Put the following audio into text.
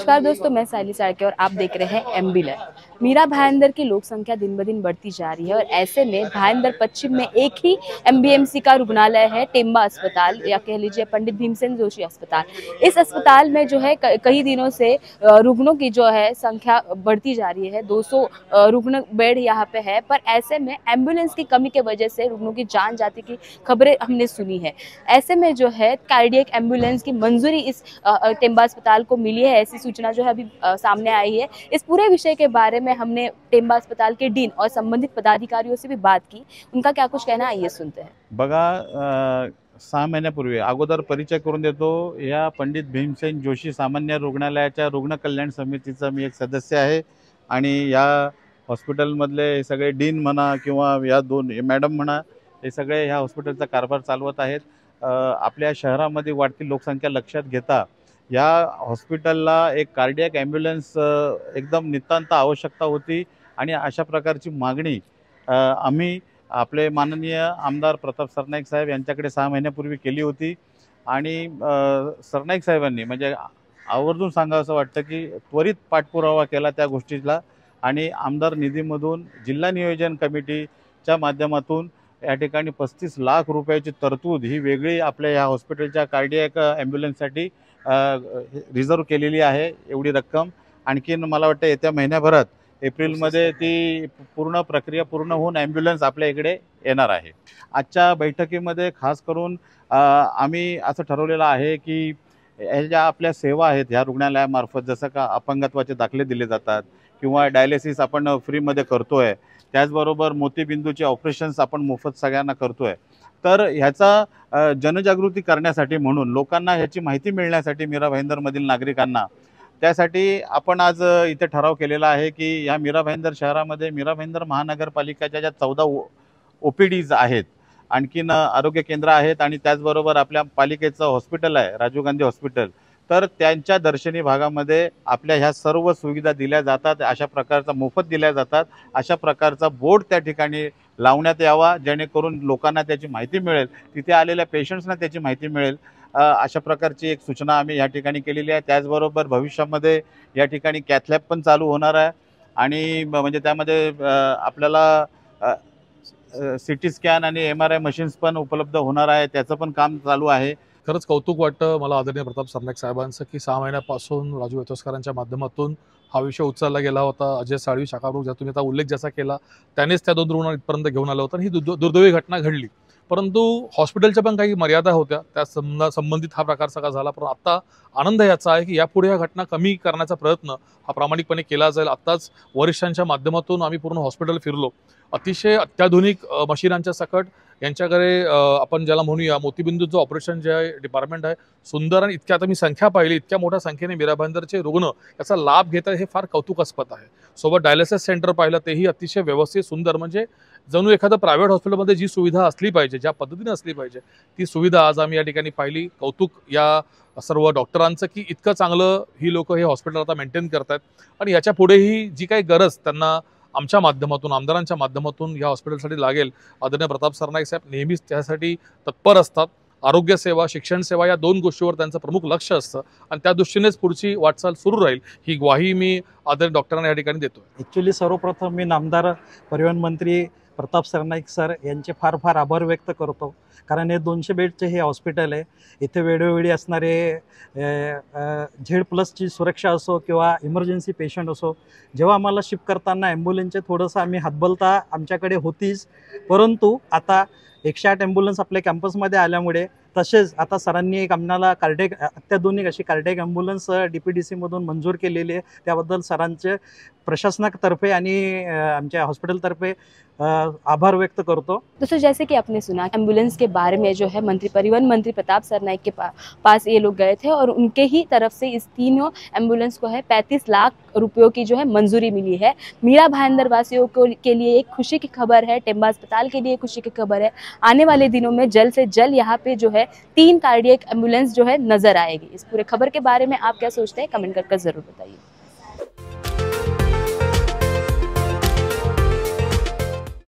नमस्कार दोस्तों, मैं साइली साड़के और आप देख रहे हैं एम्बुलेंस। मीरा भाईंदर की लोक संख्या दिन ब दिन बढ़ती जा रही है और ऐसे में भाईंदर पश्चिम में एक ही एमबीएमसी का रुग्णालय है, टेम्बा अस्पताल या कह लीजिए पंडित भीमसेन जोशी अस्पताल। इस अस्पताल में जो है कई दिनों से रुग्णों की जो है संख्या बढ़ती जा रही है। 200 रुग्ण बेड यहाँ पे है, पर ऐसे में एम्बुलेंस की कमी के वजह से रुग्णों की जान जाने की खबरें हमने सुनी है। ऐसे में जो है कार्डियक एम्बुलेंस की मंजूरी इस टेम्बा अस्पताल को मिली है, ऐसी सूचना जो है अभी सामने आई है। इस पूरे विषय के बारे में हमने टेम्बा अस्पताल के डीन और संबंधित पदाधिकारियों से भी बात की। उनका क्या कुछ कहना है, आइए सुनते हैं। बघा 6 महिन्यापूर्वी अगोदर परिचय करून देतो। या पंडित भीमसेन जोशी सामान्य रुग्णालयाच्या रुग्ण कल्याण समितीचा मी एक सदस्य आहे आणि या हॉस्पिटलमधले हे सगळे डीन म्हणा किंवा या दोन मॅडम म्हणा, हे सगळे ह्या हॉस्पिटलचा कारभार चालवत आहेत। आपल्या शहरामध्ये वाढती लोकसंख्या लक्षात घेता या हॉस्पिटलला एक कार्डियक ॲम्ब्युलन्स एकदम नितांत आवश्यकता होती आणि अशा प्रकारची मागणी आम्ही आपले माननीय आमदार प्रताप सरनाईक साहेब यांच्याकडे 6 महिन्यापूर्वी केली होती। आणि सरनाईक साहेबांनी म्हणजे आवर्जून सांगावंसं वाटतं की त्वरित पाठपुरावा केला त्या गोष्टीला आणि आमदार निधीमधून जिल्हा नियोजन कमिटीच्या माध्यमातून या ठिकाणी 35 लाख रुपयाची तरतूद ही वेगळी आपल्या या हॉस्पिटलच्या कार्डियक ॲम्ब्युलन्ससाठी रिझर्व केलेली आहे। एवढी रक्कम आणखीन मला वाटतं येत्या महिन्याभरात एप्रिलमध्ये ती पूर्ण प्रक्रिया पूर्ण होऊन ॲम्ब्युलन्स आपल्या इकडे येणार आहे। आजच्या बैठकीमध्ये खास करून आम्ही असं ठरवलेलं आहे की ह्या ज्या आपल्या सेवा आहेत ह्या रुग्णालयामार्फत, जसं का अपंगत्वाचे दाखले दिले जातात किंवा डायलिसिस आपण फ्रीमध्ये करतोय, त्याचबरोबर मोतीबिंदूचे ऑपरेशन्स आपण मोफत सगळ्यांना करतोय। तर ह्याचा जनजागृती करण्यासाठी म्हणून लोकांना ह्याची माहिती मिळण्यासाठी मीरा भाईंदरमधील नागरिकांना, त्यासाठी आपण आज इथे ठराव केलेला आहे की या मीरा भाईंदर शहरामध्ये मीरा भाईंदर महानगरपालिकेच्या ज्या 14 OPDs आहेत, आणखीन आरोग्य केंद्र आहेत आणि त्याचबरोबर आपल्या पालिकेचं हॉस्पिटल आहे राजीव गांधी हॉस्पिटल, तर त्यांच्या दर्शनी भागामध्ये आपल्या ह्या सर्व सुविधा दिल्या जातात। अशा प्रकारचा मोफत दिल्या जातात। अशा प्रकारचा बोर्ड त्या ठिकाणी लावण्यात यावा जेणेकरून लोकांना त्याची माहिती मिळेल, तिथे आलेल्या पेशंट्सना त्याची माहिती मिळेल। अशा प्रकारची एक सूचना आम्ही या ठिकाणी केलेली आहे। त्याचबरोबर भविष्यामध्ये या ठिकाणी कॅथ लॅब पण चालू होणार आहे आणि म्हणजे त्यामध्ये आपल्याला CT स्कॅन आणि MRI मशीन्स पण उपलब्ध होणार आहे, त्याचं पण काम चालू आहे। खरंच कौतुक वाटतं मला आदरणीय प्रताप सरनाईक साहेबांचं की 6 महिन्यापासून राजू वेतोसकरांच्या माध्यमातून हा विषय उचलला गेला होता। अजय साळवी शाखाप्रमुख, ज्या तुम्ही आता उल्लेख जसा केला, त्यानेच त्या 2 रुग्णांना इथपर्यंत घेऊन आलं होतं आणि ही दुर्दैवी घटना घडली। परंतु हॉस्पिटलच्या पण काही मर्यादा होत्या, त्या संबंधित हा प्रकार सगळा झाला। पण आता आनंद याचा आहे की यापुढे ह्या घटना कमी करण्याचा प्रयत्न हा प्रामाणिकपणे केला जाईल। आत्ताच वरिष्ठांच्या माध्यमातून आम्ही पूर्ण हॉस्पिटल फिरलो, अतिशय अत्याधुनिक मशीनांच्या सकट यांच्याकडे आपण ज्याला म्हणूया मोतीबिंदूचं ऑपरेशन जे आहे डिपार्टमेंट आहे, सुंदर। आणि इतक्या आता मी संख्या पाहिली, इतक्या मोठ्या संख्येने मीरा भाईंदरचे रुग्ण याचा लाभ घेतात, हे फार कौतुकास्पद आहे। सोबत डायलिसिस सेंटर पाहिलं, तेही अतिशय व्यवस्थित सुंदर, म्हणजे जणू एखादं प्रायव्हेट हॉस्पिटलमध्ये जी सुविधा असली पाहिजे, ज्या पद्धतीने असली पाहिजे, ती सुविधा आज आम्ही या ठिकाणी पाहिली। कौतुक या सर्व डॉक्टरांचं की इतकं चांगलं ही लोक हे हॉस्पिटल आता मेंटेन करतात आणि याच्या पुढेही जी काही गरज त्यांना आमच्या माध्यमातून, आमदारांच्या माध्यमातून या हॉस्पिटलसाठी लागेल, आदरणीय प्रताप सरनाईक साहेब नेहमीच त्यासाठी तत्पर असतात। आरोग्य सेवा, शिक्षण सेवा या 2 गोष्टीवर त्यांचं प्रमुख लक्ष असतं आणि त्या दृष्टीनेच पुढची वाटचाल सुरू राहील, ही ग्वाही मी आदरणीय डॉक्टरांना या ठिकाणी देतोय। ॲक्च्युली सर्वप्रथम मी नामदार परिवहन मंत्री प्रताप सरनाईक सर यांचे फार फार आभार व्यक्त करतो, कारण हे 200 बेडचे हे हॉस्पिटल आहे। इथे वेळोवेळी असणारे Z+ची सुरक्षा असो किंवा इमर्जन्सी पेशंट असो, जेव्हा आम्हाला शिफ्ट करताना ॲम्ब्युलन्सचे थोडंसं आम्ही हातबलता आमच्याकडे होतीच, परंतु आता 108 ॲम्ब्युलन्स आपल्या कॅम्पसमध्ये आल्यामुळे, तसेच आता सरांनी एक आम्हाला अत्याधुनिक अशी कार्डियक ॲम्ब्युलन्स DPDCमधून मंजूर केलेली आहे, त्याबद्दल सरांचे प्रशासनातर्फे आणि आमच्या हॉस्पिटलतर्फे आभार व्यक्त करतो। दोस्तों, जैसे कि आपने सुना एम्बुलेंस के बारे में जो है परिवहन मंत्री प्रताप सरनाईक के पास ये लोग गए थे और उनके ही तरफ से इस तीनों एम्बुलेंस को है 35 लाख रुपयों की जो है मंजूरी मिली है। मीरा भाईंदर वासियों के लिए एक खुशी की खबर है, टेम्बा अस्पताल के लिए खुशी की खबर है। आने वाले दिनों में जल्द से जल्द यहाँ पे जो है 3 कार्डियक एम्बुलेंस जो है नजर आएगी। इस पूरे खबर के बारे में आप क्या सोचते हैं, कमेंट करके जरूर बताइए।